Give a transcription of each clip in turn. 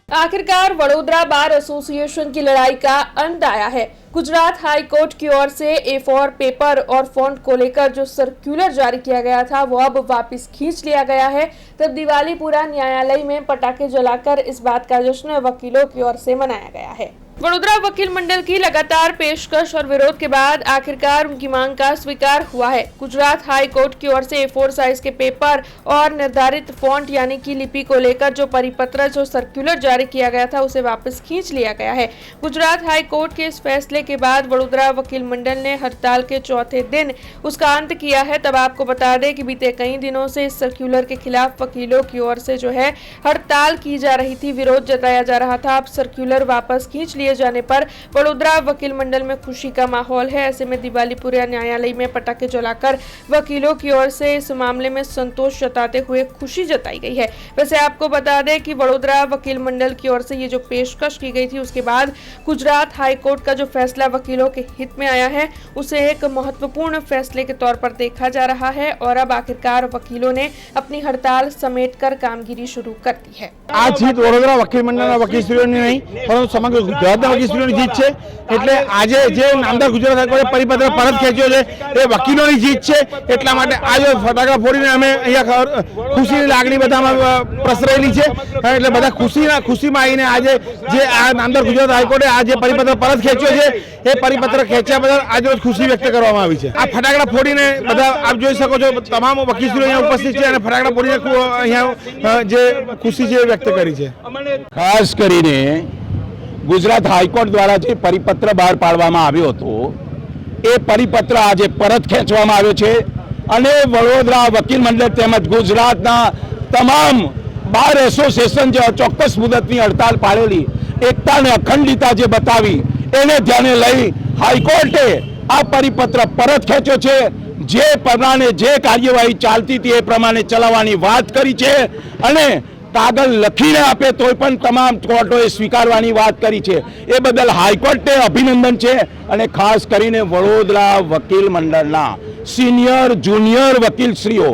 आखिरकार Vadodara bar association की लड़ाई का अंत आया है। गुजरात हाई कोर्ट की ओर से A4 पेपर और फॉन्ट को लेकर जो सर्कुलर जारी किया गया था वो अब वापस खींच लिया गया है। तब दिवालीपुरा न्यायालय में पटाखे जलाकर इस बात का जश्न वकीलों की ओर से मनाया गया है। वडोदरा वकील मंडल की लगातार पेशकश और विरोध के बाद आखिरकार उनकी मांग का स्वीकार हुआ है। गुजरात हाई कोर्ट की ओर से A4 साइज के पेपर और निर्धारित फॉन्ट यानी कि लिपि को लेकर जो परिपत्र जो सर्कुलर जारी किया गया था उसे वापस खींच लिया गया है। गुजरात हाई कोर्ट के इस फैसले के बाद वडोदरा वकील मंडल ने हड़ताल के चौथे दिन उसका अंत किया है। तब आपको बता दें कि बीते कई दिनों से इस सर्कुलर के खिलाफ वकीलों की ओर से जो है हड़ताल की जा रही थी, विरोध जताया जा रहा था। अब सर्कुलर वापस खींच लिया जाने पर वडोदरा वकील मंडल में खुशी का माहौल है। ऐसे में दिवालीपुरा न्यायालय में पटाखे जलाकर वकीलों की ओर से इस मामले में संतोष जताते हुए खुशी जताई गई है। वैसे आपको बता दें कि वडोदरा वकील मंडल की ओर से ये जो पेशकश की गई थी उसके बाद गुजरात हाई कोर्ट का जो फैसला वकीलों के हित में आया है उसे एक महत्वपूर्ण फैसले के तौर पर देखा जा रहा है और अब आखिरकार वकीलों ने अपनी हड़ताल समेटकर कामगिरी शुरू कर दी है। આ જીત વડોદરા વકીલ મંડળના વકીલશ્રીઓની નહીં પરંતુ સમગ્ર ગુજરાતના વકીલશ્રીઓની જીત છે। એટલે આજે જે નામદાર ગુજરાત હાઈકોર્ટે પરિપત્ર પરત ખેંચ્યો છે એ વકીલોની જીત છે। એટલા માટે આજે ફટાકડા ફોડીને અમે અહીંયા ખુશીની લાગણી બધામાં પ્રસરેલી છે। એટલે બધા ખુશીમાં આવીને આજે જે આ નામદાર ગુજરાત હાઈકોર્ટે આ જે પરિપત્ર પરત ખેંચ્યો છે એ પરિપત્ર ખેંચ્યા બદલ આજે રોજ ખુશી વ્યક્ત કરવામાં આવી છે। આ ફટાકડા ફોડીને બધા આપ જોઈ શકો છો તમામ વકીલશ્રીઓ અહીંયા ઉપસ્થિત છે અને ફટાકડા ફોડીને અહીંયા જે ખુશી છે વ્યક્ત કરી છે। ખાસ કરીને ગુજરાત હાઈકોર્ટ દ્વારા જે પરિપત્ર બહાર પાડવામાં આવ્યો હતો એ પરિપત્ર આજે પરત ખેંચવામાં આવ્યો છે અને વડોદરા વકીલ મંડળ તેમજ ગુજરાતના તમામ બાર એસોસિએશન જે ચોક્કસ મુદતની હડતાલ પાડેલી એકતા અને અખંડિતતા જે બતાવી એને ધ્યાને લઈ હાઈકોર્ટે આ પરિપત્ર પરત ખેંચ્યો છે। જે પ્રમાણે જે કાર્યવાહી ચાલતી હતી એ પ્રમાણે ચલાવવાની વાત કરી છે અને કાગળ લખીને આપે તોય પણ તમામ કોર્ટોએ સ્વીકારવાની વાત કરી છે। એ બદલ હાઈકોર્ટને અભિનંદન છે અને ખાસ કરીને વડોદરા વકીલ મંડળના સિનિયર જુનિયર વકીલશ્રીઓ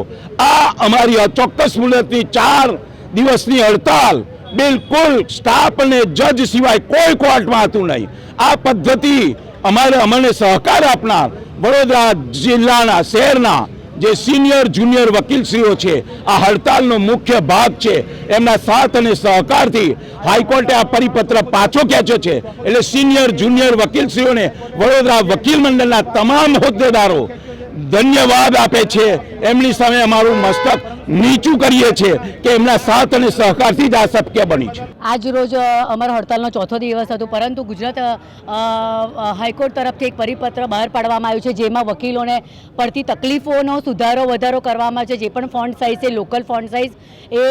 આ અમારી અચોક્કસ મુદતની 4 દિવસની હડતાલ બિલકુલ સ્ટાફ અને જજ સિવાય કોઈ કોર્ટમાં હતું નહીં। આ પદ્ધતિ અમને સહકાર આપનાર વડોદરા જિલ્લાના શહેરના જે સિનિયર જુનિયર વકીલશ્રીઓ છે આ હડતાલનો મુખ્ય ભાગ છે। એમના સાથ અને સહકારથી હાઈકોર્ટે આ પરિપત્ર પાછો ખેંચ્યો છે। એટલે સિનિયર જુનિયર વકીલશ્રીઓને વડોદરા વકીલ મંડળના તમામ હોદ્દેદારો ધન્યવાદ આપે છે। એમની સામે અમારું મસ્તક નીચું કરીએ છીએ કે એમના સાથ અને સહકારથી જ આ શક્ય બની છે। આજ રોજ અમારો હડતાલનો ચોથો દિવસ હતો પરંતુ ગુજરાત હાઈકોર્ટ તરફથી એક પરિપત્ર બહાર પાડવામાં આવ્યું છે જેમાં વકીલોને પડતી તકલીફોનો સુધારો વધારો કરવામાં છે। જે પણ ફોન્ટ સાઇઝ છે લોકલ ફોન્ટ સાઇઝ એ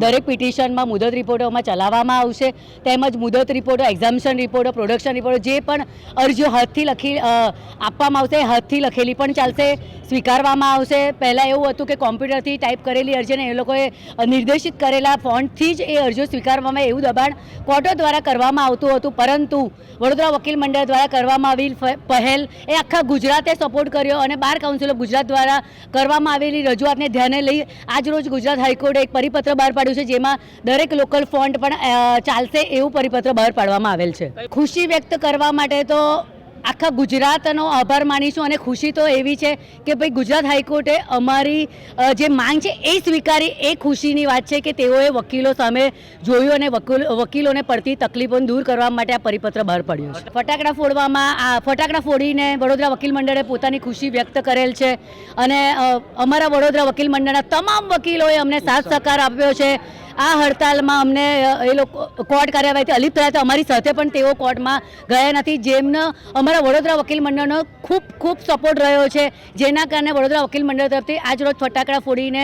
દરેક પિટિશનમાં મુદત રિપોર્ટોમાં ચલાવવામાં આવશે તેમજ મુદત રિપોર્ટો એક્ઝામ્શન રિપોર્ટો પ્રોડક્શન રિપોર્ટો જે પણ અરજીઓ હાથથી લખી આપવામાં આવશે હાથથી લખેલી પણ ચાલશે સ્વીકારવામાં આવશે। પહેલાં એવું હતું કે કોમ્પ્યુટરથી ટાઈપ કરેલી અરજીને એ લોકોએ નિર્દેશિત કરેલા ફોન્ટથી જ એ અરજીઓ સ્વીકારવામાં એવું દબાણ કોર્ટો દ્વારા કરવામાં આવતું હતું પરંતુ વડોદરા વકીલ મંડળ દ્વારા કરવામાં આવેલી પહેલ એ આખા ગુજરાતે સપોર્ટ કર્યો અને બાર કાઉન્સિલ ઓફ ગુજરાત દ્વારા કરવામાં આવેલી રજૂઆતને ધ્યાને લઈ આજરોજ ગુજરાત હાઈકોર્ટે એક પરિપત્ર બહાર પાડ્યું છે જેમાં દરેક લોકલ ફોન્ટ પણ ચાલશે એવું પરિપત્ર બહાર પાડવામાં આવેલ છે। ખુશી વ્યક્ત કરવા માટે તો આખા ગુજરાતનો આભાર માનીશું અને ખુશી તો એવી છે કે ભાઈ ગુજરાત હાઈકોર્ટે અમારી જે માંગ છે એ સ્વીકારી એ ખુશીની વાત છે કે તેઓએ વકીલો સામે જોયું અને વકીલોને પડતી તકલીફોને દૂર કરવા માટે આ પરિપત્ર બહાર પાડ્યો છે। ફટાકડા ફોડીને વડોદરા વકીલ મંડળે પોતાની ખુશી વ્યક્ત કરેલ છે અને અમારા વડોદરા વકીલ મંડળના તમામ વકીલોએ અમને સાથ સહકાર આપ્યો છે। આ હડતાલમાં અમને એ લોકો કોર્ટ કાર્યવાહીથી અલિપ્ત થયા હતા અમારી સાથે પણ તેઓ કોર્ટમાં ગયા નથી જેમનો અમારા વડોદરા વકીલ મંડળનો ખૂબ સપોર્ટ રહ્યો છે જેના કારણે વડોદરા વકીલ મંડળ તરફથી આજ રોજ ફટાકડા ફોડીને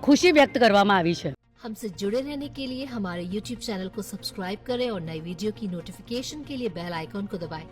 खुशी व्यक्त કરવામાં આવી છે। हमसे जुड़े रहने के लिए हमारे YouTube चैनल को सब्सक्राइब करें और नई वीडियो की नोटिफिकेशन के लिए बेल आइकॉन को दबाएं।